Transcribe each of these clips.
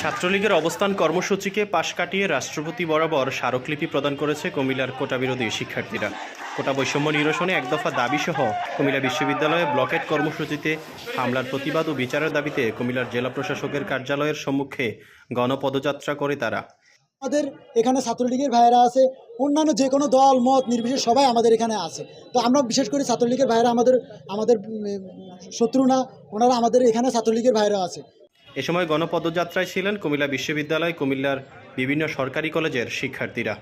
ছাত্রলীগের অবস্থান কর্মসূচিকে পাশ কাটিয়ে রাষ্ট্রপতি বরাবর স্মারকলিপি প্রদান করেছে কুমিল্লার কোটা বিরোধী শিক্ষার্থীরা। কোটা বৈষম্য নিরসনে এক দফা দাবিসহ কুমিল্লা বিশ্ববিদ্যালয়ে ব্লকেট কর্মসূচিতে হামলার প্রতিবাদ ও বিচারের দাবিতে কুমিল্লার জেলা প্রশাসকের কার্যালয়ের সম্মুখে গণপদযাত্রা করে তারা। আমাদের এখানে ছাত্রলীগের ভাইয়েরা আছে, অন্যান্য যে কোনো দল মত নির্বিশেষে সবাই আমাদের এখানে আছে। তো আমরা বিশেষ করে ছাত্রলীগের ভাইয়েরা আমাদের শত্রু না, ওনারা আমাদের এখানে ছাত্রলীগের ভাইয়েরা আছে। এ সময় গণপদযাত্রায় ছিলেন কুমিল্লা বিশ্ববিদ্যালয়, কুমিল্লার বিভিন্ন সরকারি কলেজের শিক্ষার্থীরা।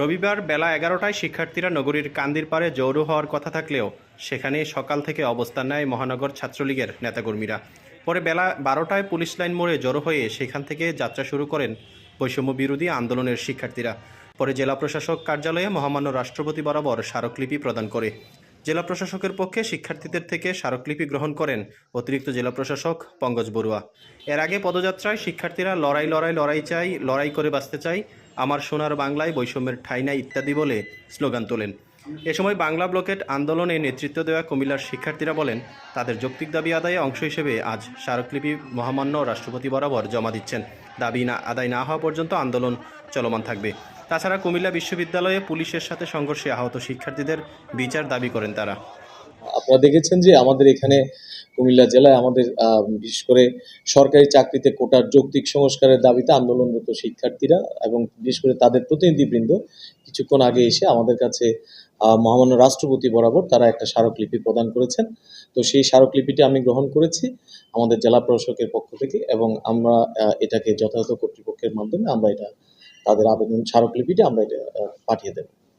রবিবার বেলা 11টায় শিক্ষার্থীরা নগরীর কান্দির পাড়ে জড়ো হওয়ার কথা থাকলেও সেখানে সকাল থেকে অবস্থান নেয় মহানগর ছাত্রলীগের নেতাকর্মীরা। পরে বেলা 12টায় পুলিশ লাইন মোড়ে জড়ো হয়ে সেখান থেকে যাত্রা শুরু করেন বৈষম্য বিরোধী আন্দোলনের শিক্ষার্থীরা। পরে জেলা প্রশাসক কার্যালয়ে মহামান্য রাষ্ট্রপতি বরাবর স্মারকলিপি প্রদান করে। জেলা প্রশাসকের পক্ষে শিক্ষার্থীদের থেকে স্মারকলিপি গ্রহণ করেন অতিরিক্ত জেলা প্রশাসক পঙ্কজ বড়ুয়া। এর আগে পদযাত্রায় শিক্ষার্থীরা লড়াই চাই, লড়াই করে বাঁচতে চাই, আমার সোনার বাংলায় বৈষম্যের ঠাঁই নাই ইত্যাদি বলে স্লোগান তোলেন। এ সময় বাংলা ব্লকেট আন্দোলনে নেতৃত্ব দেওয়া কুমিল্লার শিক্ষার্থীরা বলেন, তাদের যৌক্তিক দাবি আদায়ে অংশ হিসেবে আজ স্মারকলিপি মহামান্য রাষ্ট্রপতি বরাবর জমা দিচ্ছেন। দাবি আদায় না হওয়া পর্যন্ত আন্দোলন চলমান থাকবে। তাছাড়া কুমিল্লা বিশ্ববিদ্যালয়ে পুলিশের সাথে সংঘর্ষে আহত শিক্ষার্থীদের বিচার দাবি করেন তারা। আপনারা দেখেছেন যে আমাদের এখানে কুমিল্লা জেলায় আমাদের বিশেষ করে সরকারি চাকরিতে কোটার যৌক্তিক সংস্কারের দাবিতে আন্দোলনরত শিক্ষার্থীরা এবং বিশেষ করে তাদের প্রতিনিধিবৃন্দ কিছুক্ষণ আগে এসে আমাদের কাছে মহামান্য রাষ্ট্রপতি বরাবর তারা একটা স্মারকলিপি প্রদান করেছেন। তো সেই স্মারকলিপিটি আমি গ্রহণ করেছি আমাদের জেলা প্রশাসকের পক্ষ থেকে এবং আমরা এটাকে যথাযথ কর্তৃপক্ষের মাধ্যমে আমরা এটা তাদের আবেদন স্মারকলিপিটি আমরা এটা পাঠিয়ে দেব।